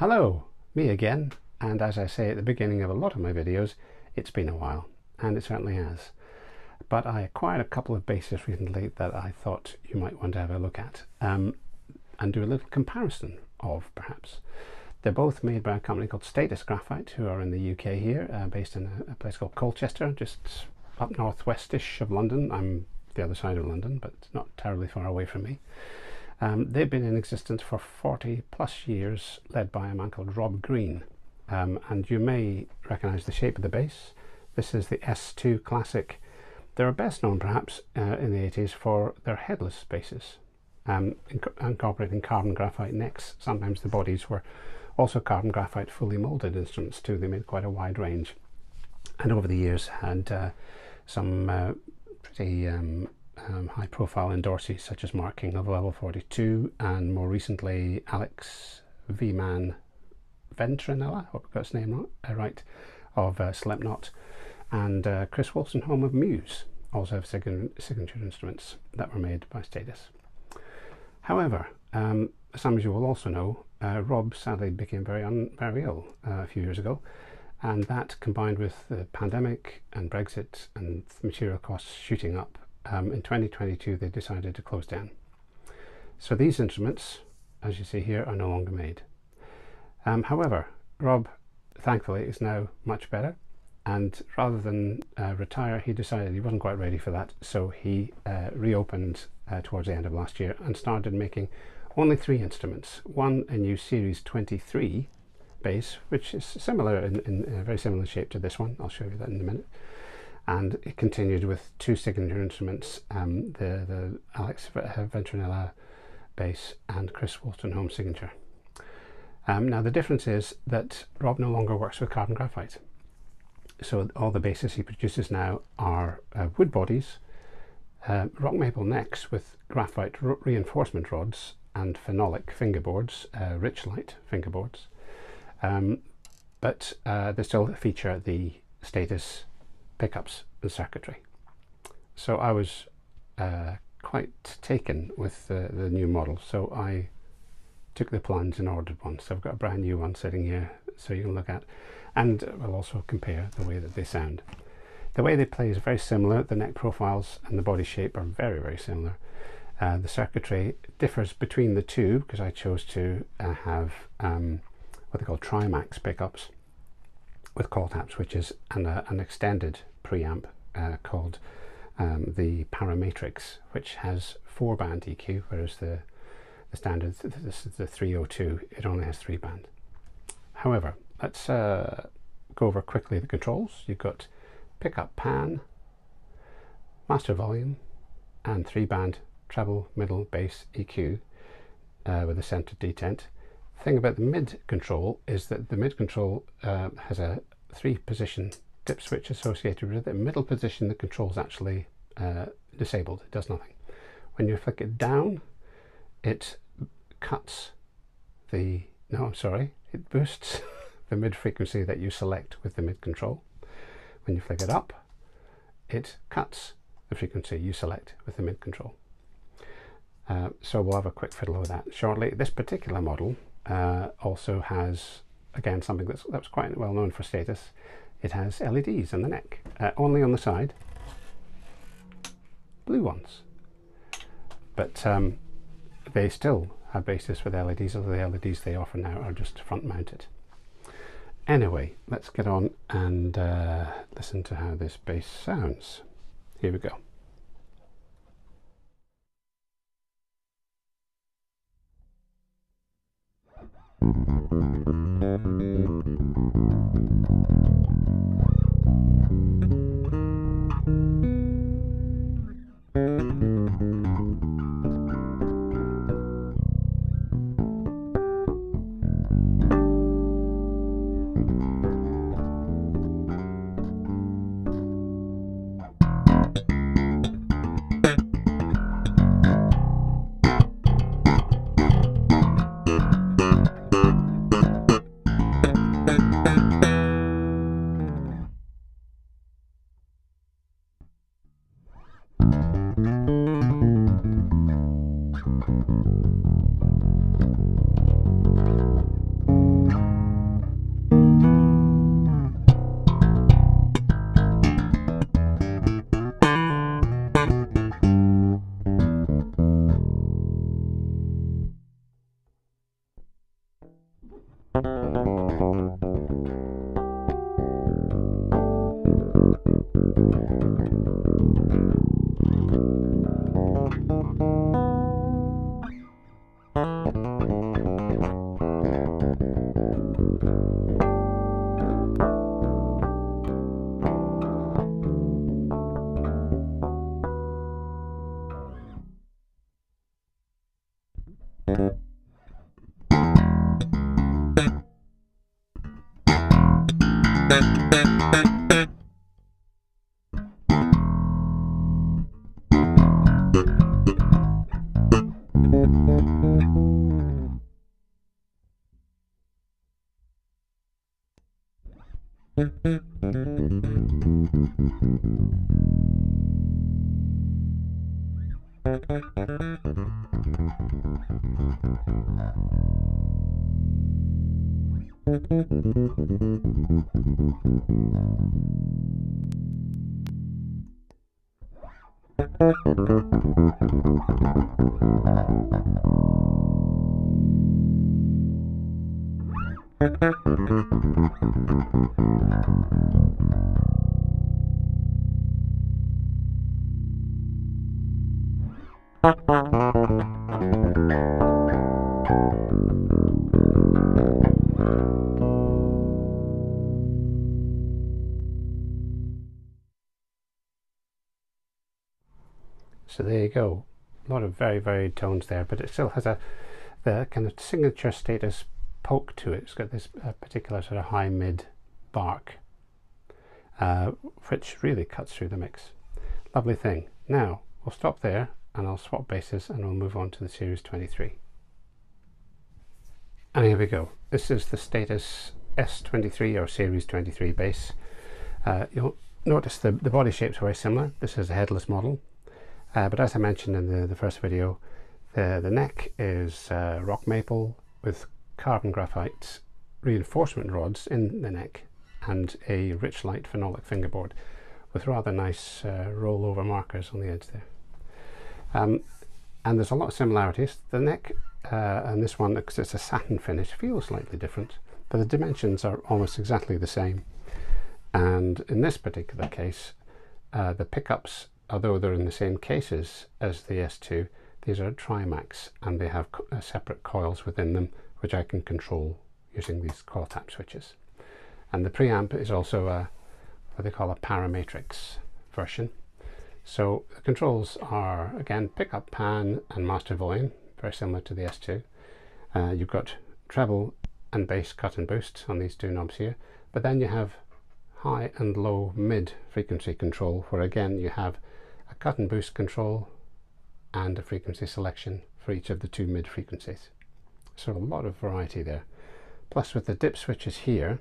Hello, me again, and as I say at the beginning of a lot of my videos, it's been a while, and it certainly has. But I acquired a couple of bases recently that I thought you might want to have a look at, and do a little comparison of, perhaps. They're both made by a company called Status Graphite, who are in the UK here, based in a place called Colchester, just up northwestish of London. I'm the other side of London, but not terribly far away from me. They've been in existence for 40 plus years, led by a man called Rob Green, and you may recognise the shape of the base. This is the S2 Classic. They were best known perhaps in the 80s for their headless bases, incorporating carbon graphite necks. Sometimes the bodies were also carbon graphite fully moulded instruments too. They made quite a wide range, and over the years had some pretty high profile endorsees such as Mark King of Level 42, and more recently Alex V-Man Ventranella, hope I got his name right, of Slipknot, and Chris Wolstenholme of Muse also have signature instruments that were made by Status. However, some as you will also know, Rob sadly became very ill a few years ago, and that combined with the pandemic and Brexit and material costs shooting up, in 2022 they decided to close down. So these instruments, as you see here, are no longer made. However, Rob thankfully is now much better, and rather than retire, he decided he wasn't quite ready for that, so he reopened towards the end of last year and started making only 3 instruments. One, a new Series 23 bass, which is similar in a very similar shape to this one. I'll show you that in a minute. And it continued with 2 signature instruments, the Alex Ventranella bass and Chris Wolstenholme signature. Now the difference is that Rob no longer works with carbon graphite. So all the basses he produces now are wood bodies, rock maple necks with graphite reinforcement rods and phenolic fingerboards, Richlite fingerboards. But they still feature the Status pickups and circuitry. So I was quite taken with the new model, so I took the plunge and ordered one. So I've got a brand new one sitting here so you can look at, and we'll also compare the way that they sound. The way they play is very similar. The neck profiles and the body shape are very similar. The circuitry differs between the two because I chose to have what they call Trimax pickups with call tap switches and an extended preamp called the Parametrix, which has 4-band EQ, whereas the standard, this is the 302, it only has 3-band. However, let's go over quickly the controls. You've got pickup pan, master volume, and 3-band treble, middle, bass, EQ with a center detent. The thing about the mid control is that the mid control has a 3-position dip switch associated with it. Middle position, the control is actually disabled, it does nothing. When you flick it down, it cuts the, no I'm sorry, it boosts the mid frequency that you select with the mid control. When you flick it up, it cuts the frequency you select with the mid control. So we'll have a quick fiddle with that shortly. This particular model also has, again, something that's quite well known for Status. It has LEDs on the neck, only on the side, blue ones. But they still have bases with LEDs, although the LEDs they offer now are just front mounted. Anyway, let's get on and listen to how this bass sounds. Here we go. So there you go. A lot of very varied tones there, but it still has the kind of signature status poke to it. It's got this particular sort of high mid bark, which really cuts through the mix. Lovely thing. Now we'll stop there and I'll swap basses and we'll move on to the Series 23. And here we go. This is the status S23 or Series 23 bass. You'll notice the body shape's very similar. This is a headless model. But as I mentioned in the first video, the neck is rock maple with carbon graphite reinforcement rods in the neck and a rich light phenolic fingerboard with rather nice rollover markers on the edge there. And there's a lot of similarities. The neck and this one, because it's a satin finish, feels slightly different, but the dimensions are almost exactly the same. And in this particular case, the pickups, although they're in the same cases as the S2, these are Trimax and they have separate coils within them which I can control using these coil tap switches. And the preamp is also what they call a parametrics version. So the controls are again pickup, pan and master volume, very similar to the S2. You've got treble and bass cut and boost on these two knobs here, but then you have high and low mid frequency control, where again you have a cut and boost control and a frequency selection for each of the two mid frequencies. So a lot of variety there. Plus with the dip switches here,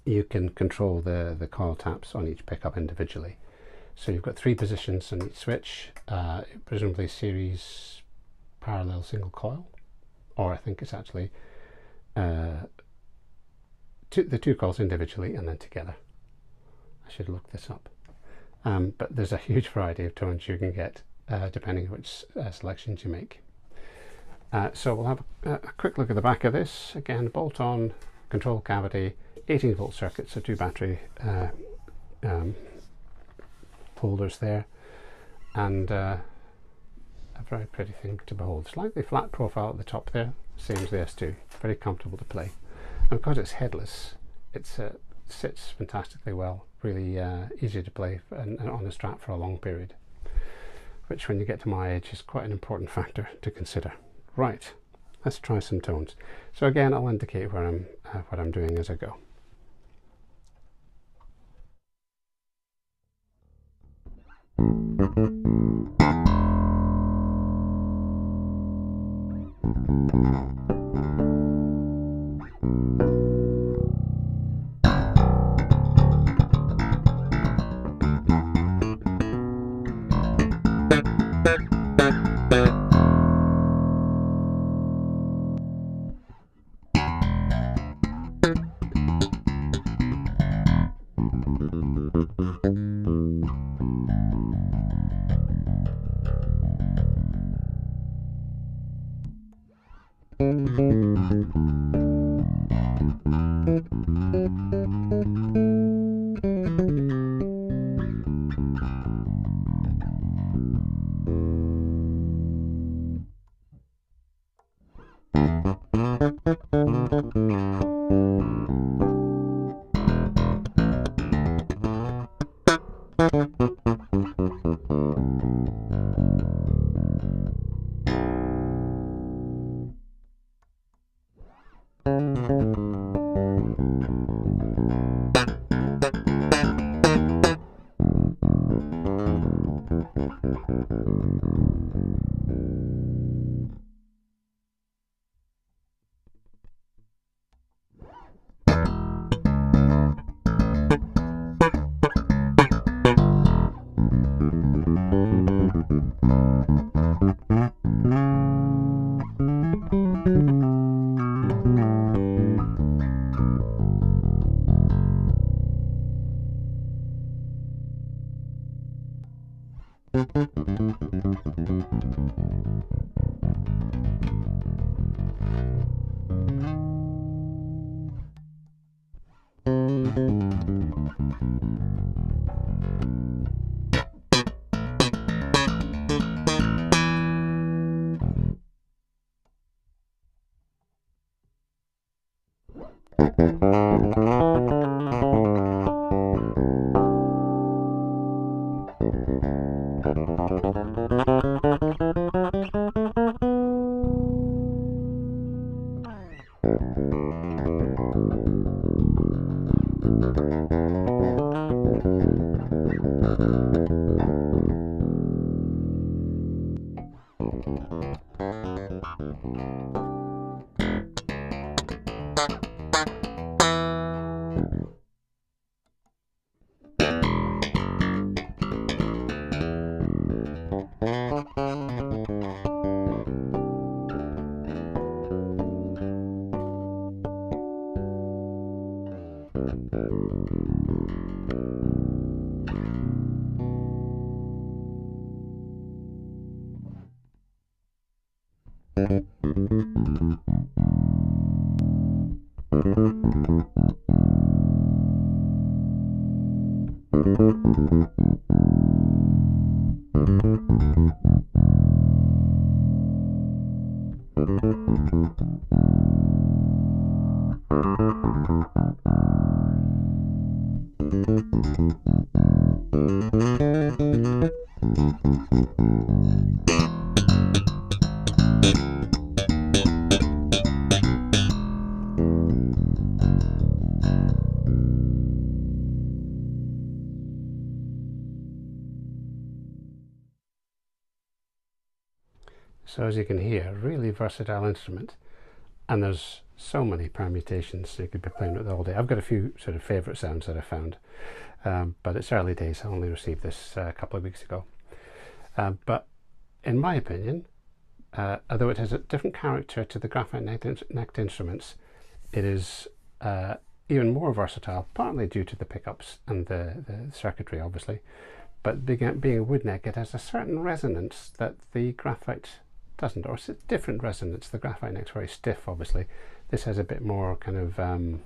you can control the coil taps on each pickup individually. So you've got 3 positions on each switch, presumably series parallel single coil, or I think it's actually the 2 coils individually and then together. I should look this up. But there's a huge variety of tones you can get depending on which selections you make. So we'll have a quick look at the back of this. Again, bolt-on control cavity, 18-volt circuit, so 2 battery holders there, and a very pretty thing to behold. Slightly flat profile at the top there, same as the S2. Very comfortable to play. And because it's headless, it sits fantastically well. Really easy to play and on the Strat for a long period, which when you get to my age is quite an important factor to consider. Right, let's try some tones. So again, I'll indicate where what I'm doing as I go. So as you can hear, really versatile instrument, and there's so many permutations you could be playing with all day. I've got a few sort of favourite sounds that I found, but it's early days. I only received this a couple of weeks ago. But in my opinion, although it has a different character to the graphite necked instruments, it is even more versatile, partly due to the pickups and the circuitry obviously, but being a wood neck, it has a certain resonance that the graphite doesn't, or it's a different resonance. The graphite neck's very stiff obviously. This has a bit more kind of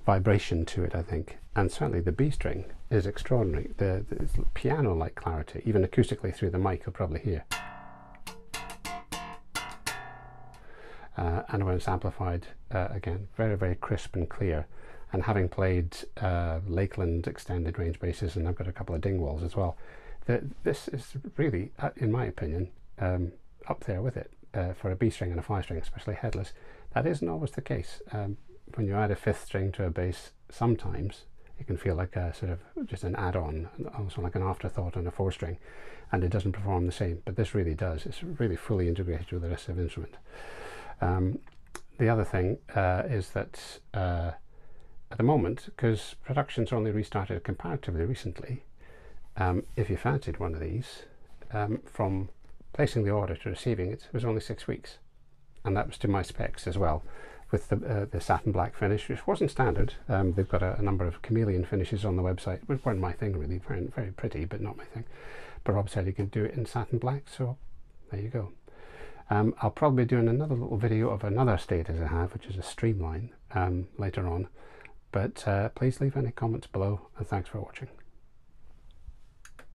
vibration to it, I think, and certainly the B string is extraordinary. The piano-like clarity, even acoustically through the mic, you'll probably hear. And when it's amplified, again, very, very crisp and clear. And having played Lakeland extended range basses, and I've got a couple of Dingwalls as well, this is really, in my opinion, up there with it for a B string and a 5 string, especially headless. That isn't always the case. When you add a 5th string to a bass, sometimes it can feel like a sort of just an add-on, also like an afterthought on a 4 string, and it doesn't perform the same. But this really does. It's really fully integrated with the rest of the instrument. The other thing is that at the moment, because production's only restarted comparatively recently, if you fancied one of these, from placing the order to receiving it was only 6 weeks, and that was to my specs as well, with the satin black finish, which wasn't standard. They've got a number of chameleon finishes on the website, which weren't my thing really, very, very pretty, but not my thing. But Rob said you can do it in satin black, so there you go. I'll probably be doing another little video of another status I have, which is a streamline, later on. But please leave any comments below, and thanks for watching.